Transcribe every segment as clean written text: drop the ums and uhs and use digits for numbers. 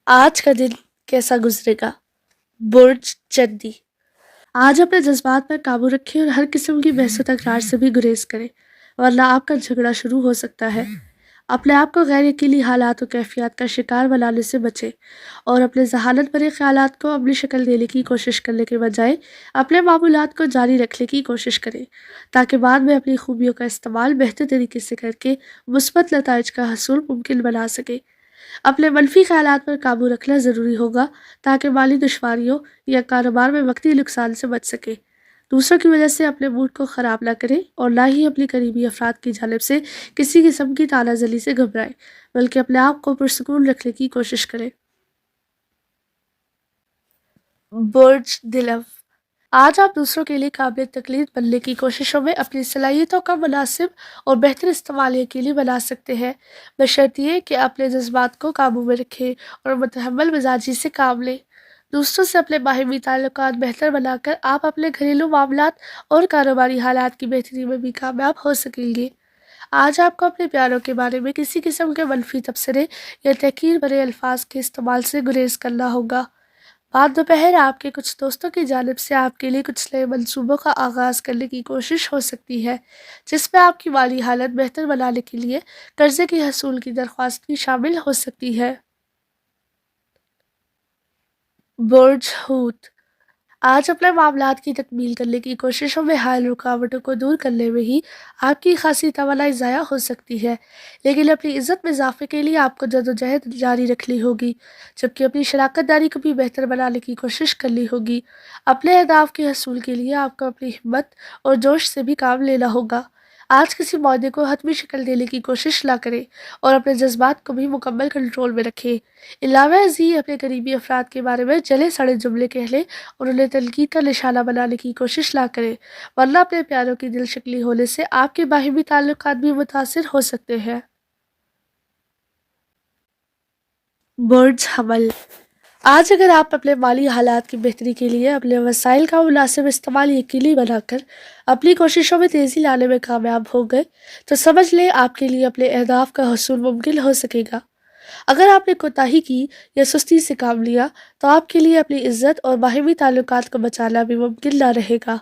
आज का दिन कैसा गुजरेगा? बुर्ज चंदी। आज अपने जज्बात पर काबू रखें और हर किस्म की बहस व तकरार से भी गुरेज करें, वरना आपका झगड़ा शुरू हो सकता है। अपने आप को गैर यकीनी हालात और कैफियत का शिकार बनाने से बचें और अपने जहालत भरे ख्यालात को अपनी शक्ल देने की कोशिश करने के बजाय अपने मामूलात को जारी रखने की कोशिश करें, ताकि बाद में अपनी खूबियों का इस्तेमाल बेहतर तरीके से करके मुस्बत नताइज का हसूल मुमकिन बना सके। अपने मनफी ख्यालात पर काबू रखना ज़रूरी होगा, ताकि माली दुश्वारियों या कारोबार में वक्ती नुकसान से बच सके। दूसरों की वजह से अपने मूड को ख़राब ना करें और ना ही अपनी करीबी अफराद की जानिब से किसी किस्म की तानाजली से घबराएं, बल्कि अपने आप को पुरसकून रखने की कोशिश करें। बुर्ज दिलव। आज आप दूसरों के लिए काबिल तकलीफ बनने की कोशिशों में अपनी सलाहियतों का मुनासिब और बेहतर इस्तेमाल यकीनी बना सकते हैं, बशर्ते कि अपने जज्बात को काबू में रखें और मुतहम्मल मिजाजी से काम लें। दूसरों से अपने बाहमी ताल्लुकात बेहतर बनाकर आप अपने घरेलू मामलात और कारोबारी हालात की बेहतरी में भी कामयाब हो सकेंगे। आज आपको अपने प्यारों के बारे में किसी किस्म के मनफी तबसरे या तहकीर भरे अल्फाज के इस्तेमाल से गुरेज करना होगा। बाद दोपहर आपके कुछ दोस्तों की जानिब से आपके लिए कुछ नए मंसूबों का आगाज़ करने की कोशिश हो सकती है, जिसमें आपकी माली हालत बेहतर बनाने के लिए कर्जे की हसूल की दरख्वास्त भी शामिल हो सकती है। बुर्ज हूत। आज अपने मामलात की तकमील करने की कोशिशों में हाल रुकावटों को दूर करने में ही आपकी खासी तवानाई ज़ाया हो सकती है, लेकिन अपनी इज्जत में इजाफे के लिए आपको जदोजहद जारी रखनी होगी, जबकि अपनी शराकत दारी को भी बेहतर बनाने की कोशिश करनी होगी। अपने अहदाफ के हसूल के लिए आपको अपनी हिम्मत और जोश से भी काम लेना होगा। आज किसी मुद्दे को हतमी शक्ल देने की कोशिश ना करें और अपने जज्बात को भी मुकम्मल कंट्रोल में रखें। अलावा अज़ीज़ अपने करीबी अफराद के बारे में जले सड़े जुमले कह लें और उन्हें तनकीद का निशाना बनाने की कोशिश ना करें, वरना अपने प्यारों की दिल शक्ली होने से आपके बाहिमी ताल्लुकात भी मुतासिर हो सकते हैं। बुर्ज हमल। आज अगर आप अपने माली हालात की बेहतरी के लिए अपने वसाइल का मुनासिब इस्तेमाल यकीनी बनाकर अपनी कोशिशों में तेज़ी लाने में कामयाब हो गए, तो समझ लें आपके लिए अपने अहदाफ का हसूल मुमकिन हो सकेगा। अगर आपने कोताही की या सुस्ती से काम लिया, तो आपके लिए अपनी इज्जत और बाहमी ताल्लुकात को बचाना भी मुमकिन ना रहेगा।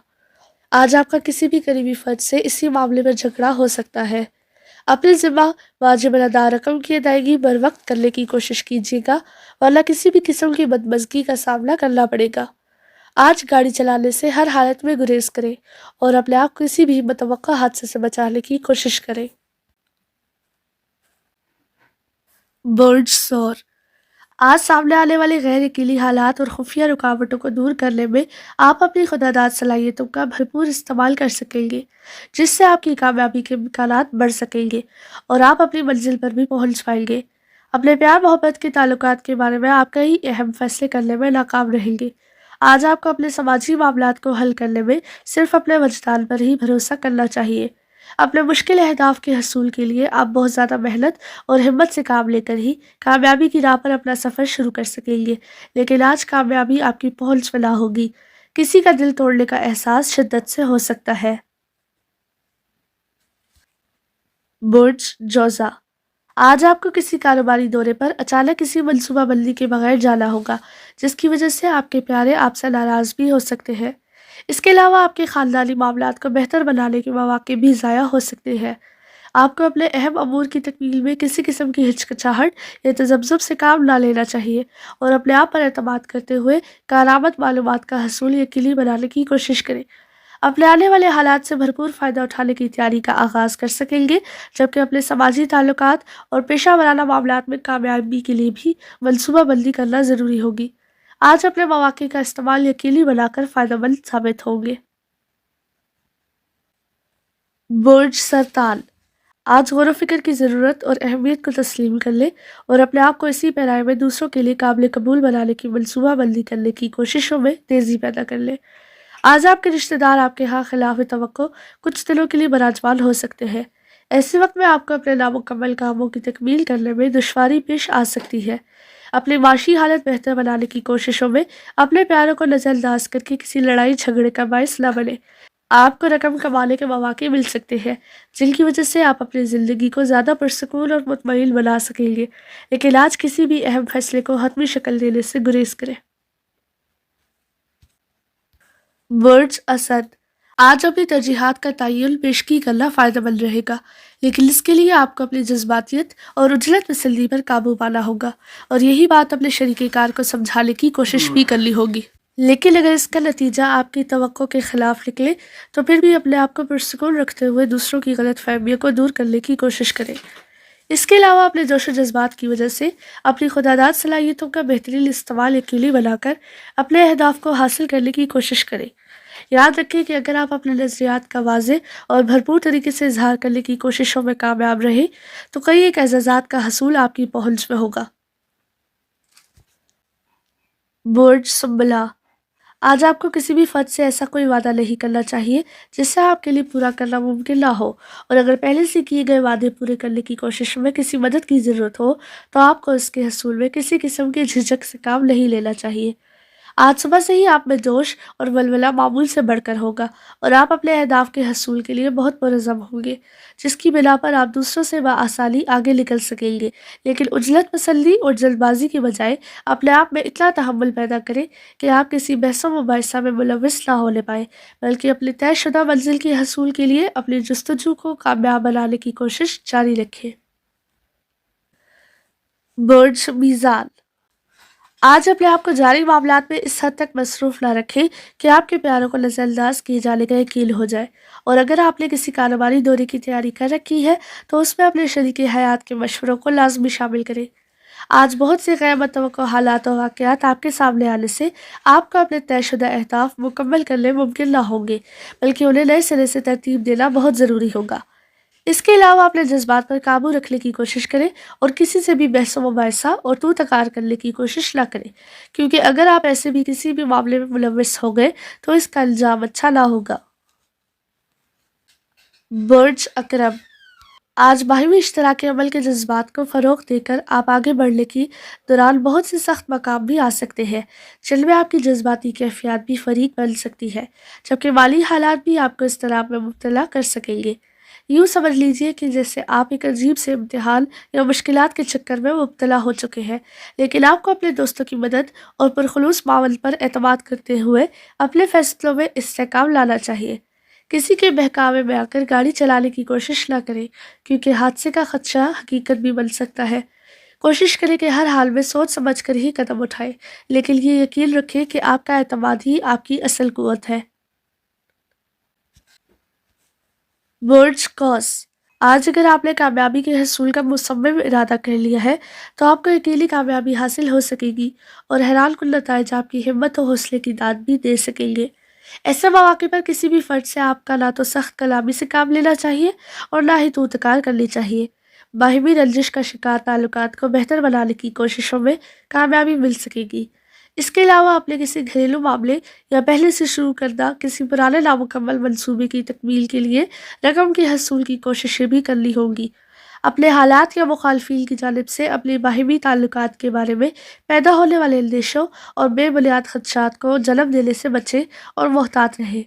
आज आपका किसी भी करीबी फर्द से इसी मामले में झगड़ा हो सकता है। अपने ज़िम्मा वाजिब अदा रकम की अदायगी बर वक्त करने की कोशिश कीजिएगा, वरना किसी भी किस्म की बदमज़गी का सामना करना पड़ेगा। आज गाड़ी चलाने से हर हालत में गुरेज करें और अपने आप को किसी भी मतवक्का हादसे से बचाने की कोशिश करें। बुर्ज सौर। आज सामने आने वाले गैर यकीनी हालात और खुफिया रुकावटों को दूर करने में आप अपनी खुदादाद सलाहियतों का भरपूर इस्तेमाल कर सकेंगे, जिससे आपकी कामयाबी के इम्कानात बढ़ सकेंगे और आप अपनी मंजिल पर भी पहुंच पाएंगे। अपने प्यार मोहब्बत के ताल्लुकात के बारे में आप कई अहम फैसले करने में नाकाम रहेंगे। आज आपको अपने समाजी मामलात को हल करने में सिर्फ अपने वजदान पर ही भरोसा करना चाहिए। अपने मुश्किल अहदाफ के हसूल के लिए आप बहुत ज़्यादा मेहनत और हिम्मत से काम लेकर ही कामयाबी की राह पर अपना सफ़र शुरू कर सकेंगे, लेकिन आज कामयाबी आपकी पहुंच में ना होगी। किसी का दिल तोड़ने का एहसास शिद्दत से हो सकता है। बुर्ज जोज़ा। आज आपको किसी कारोबारी दौरे पर अचानक किसी मनसूबा बंदी के बगैर जाना होगा, जिसकी वजह से आपके प्यारे आपसे नाराज़ भी हो सकते हैं। इसके अलावा आपके ख़ानदानी मामलात को बेहतर बनाने के मौके भी ज़ाया हो सकते हैं। आपको अपने अहम अमूर की तकमील में किसी किस्म की हिचकिचाहट या तजब्जुब से काम ना लेना चाहिए और अपने आप पर एतमाद करते हुए कारामद मालूमात का हसूल यकीनी बनाने की कोशिश करें। अपने आने वाले हालात से भरपूर फ़ायदा उठाने की तैयारी का आगाज़ कर सकेंगे, जबकि अपने समाजी ताल्लुकात और पेशा वराना मामलात में कामयाबी के लिए भी मनसूबा बंदी करना ज़रूरी होगी। आज अपने मौके का इस्तेमाल यकीनी बनाकर फ़ायदेमंद साबित होंगे। बुर्ज सरतान। आज गौर व फिक्र की ज़रूरत और अहमियत को तस्लीम कर ले और अपने आप को इसी पैराए में दूसरों के लिए काबिल कबूल बनाने की मनसूबा बंदी करने की कोशिशों में तेज़ी पैदा कर ले। आज आपके रिश्तेदार आपके यहाँ खिलाफ तवक्को कुछ दिनों के लिए बराजमान हो सकते हैं। ऐसे वक्त में आपको अपने नामुकम्मल कामों की तकमील करने में दुश्वारी पेश आ सकती है। अपनी माशी हालत बेहतर बनाने की कोशिशों में अपने प्यारों को नज़रअंदाज करके किसी लड़ाई झगड़े का बायस न बने। آپ کو رقم کمانے کے مواقع مل سکتے ہیں جن کی وجہ سے آپ اپنی زندگی کو زیادہ پرسکون اور مطمئن بنا سکیں گے، لیکن آج کسی بھی اہم فیصلے کو حتمی شکل دینے سے گریز کریں۔ برج اسد، آج اپنی ترجیحات کا تعین پیشگی کرنا فائدہ مند رہے گا، لیکن اس کے لیے آپ کو اپنی جذباتیت اور عجلت پسندی پر قابو پانا ہوگا اور یہی بات اپنے شریک کار کو سمجھانے کی کوشش بھی کرنی ہوگی۔ لیکن اگر اس کا نتیجہ آپ کی توقع کے خلاف نکلے تو پھر بھی اپنے آپ کو پرسکون رکھتے ہوئے دوسروں کی غلط فہمیوں کو دور کرنے کی کوشش کریں۔ اس کے علاوہ اپنے جوش و جذبات کی وجہ سے اپنی خودداد صلاحیتوں کا بہترین استعمال یقینی بنا کر اپنے اہداف کو حاصل کرنے کی کوشش کریں۔ یاد رکھیں کہ اگر آپ اپنے نظریات کا واضح اور بھرپور طریقے سے اظہار کرنے کی کوششوں میں کامیاب رہے تو کئی ایک اعزازات کا حصول آپ کی پہنچ میں ہوگا۔ برج سنبلہ، آج آپ کو کسی بھی فرد سے ایسا کوئی وعدہ نہیں کرنا چاہیے جس سے آپ کے لیے پورا کرنا ممکن نہ ہو، اور اگر پہلے سے کیے گئے وعدے پورے کرنے کی کوشش میں کسی مدد کی ضرورت ہو تو آپ کو اس کے حصول میں کسی قسم کی جھجک سے کام نہیں لینا چاہیے۔ آج صبح سے ہی آپ میں جوش اور ولولہ معمول سے بڑھ کر ہوگا اور آپ اپنے اہداف کے حصول کے لیے بہت پرعزم ہوں گے، جس کی بنا پر آپ دوسروں سے بآسانی آگے نکل سکیں گے، لیکن عجلت پسندی اور جلد بازی کی بجائے اپنے آپ میں اتنا تحمل پیدا کریں کہ آپ کسی بحث و مباحثہ میں ملوث نہ ہونے پائیں، بلکہ اپنی طے شدہ منزل کے حصول کے لیے اپنی جستجو کو کامیاب بنانے کی کوشش جاری رکھیں۔ برج میزان، آج اپنے آپ کو جاری معاملات میں اس حد تک مصروف نہ رکھیں کہ آپ کے پیاروں کو نظر انداز کیے جانے کا یقین ہو جائے، اور اگر آپ نے کسی کاروباری دورے کی تیاری کر رکھی ہے تو اس میں اپنے شریک حیات کے مشوروں کو لازمی شامل کریں۔ آج بہت سے غیر متوقع حالات و واقعات آپ کے سامنے آنے سے آپ کو اپنے طے شدہ اہداف مکمل کرنے ممکن نہ ہوں گے، بلکہ انہیں نئے سرے سے ترتیب دینا بہت ضروری ہوگا۔ اس کے علاوہ اپنے جذبات پر قابو رکھنے کی کوشش کریں اور کسی سے بھی بحث و مباحثہ اور تو تکار کرنے کی کوشش نہ کریں، کیونکہ اگر آپ ایسے بھی کسی بھی معاملے میں ملوث ہو گئے تو اس کا انجام اچھا نہ ہوگا۔ برج اکرم، آج باہمی اشتراک عمل کے جذبات کو فروغ دے کر آپ آگے بڑھنے کی دوران بہت سے سخت مقام بھی آ سکتے ہیں جن میں آپ کی جذباتی کیفیات بھی فریق بن سکتی ہے، جبکہ مالی حالات بھی آپ کو اضطراب میں مبتلا کر سکیں گے۔ یوں سمجھ لیجئے کہ جیسے آپ ایک عجیب سے امتحان یا مشکلات کے چکر میں مبتلا ہو چکے ہیں، لیکن آپ کو اپنے دوستوں کی مدد اور پرخلوص معاون پر اعتماد کرتے ہوئے اپنے فیصلوں میں استحکام لانا چاہیے۔ کسی کے بہکاوے میں آ کر گاڑی چلانے کی کوشش نہ کریں، کیونکہ حادثے کا خدشہ حقیقت بھی بن سکتا ہے۔ کوشش کریں کہ ہر حال میں سوچ سمجھ کر ہی قدم اٹھائیں، لیکن یہ یقین رکھیں کہ آپ کا اعتماد ہی آپ کی اصل قوت ہے۔ برج قوس، آج اگر آپ نے کامیابی کے حصول کا مصمم ارادہ کر لیا ہے تو آپ کو اکیلی کامیابی حاصل ہو سکے گی، اور حیران کن نتائج آپ کی ہمت و حوصلے کی داد بھی دے سکیں گے۔ ایسے مواقع پر کسی بھی فرد سے آپ کا نہ تو سخت کلامی سے کام لینا چاہیے اور نہ ہی توتکار کرنی چاہیے۔ باہمی رنجش کا شکار تعلقات کو بہتر بنانے کی کوششوں میں کامیابی مل سکے گی۔ اس کے علاوہ اپنے کسی گھریلو معاملے یا پہلے سے شروع کردہ کسی پرانے نامکمل منصوبے کی تکمیل کے لیے رقم کے حصول کی کوششیں بھی کرنی ہوں گی۔ اپنے حالات یا مخالفین کی جانب سے اپنے باہمی تعلقات کے بارے میں پیدا ہونے والے اندیشوں اور بے بنیاد خدشات کو جنم دینے سے بچیں اور محتاط رہیں۔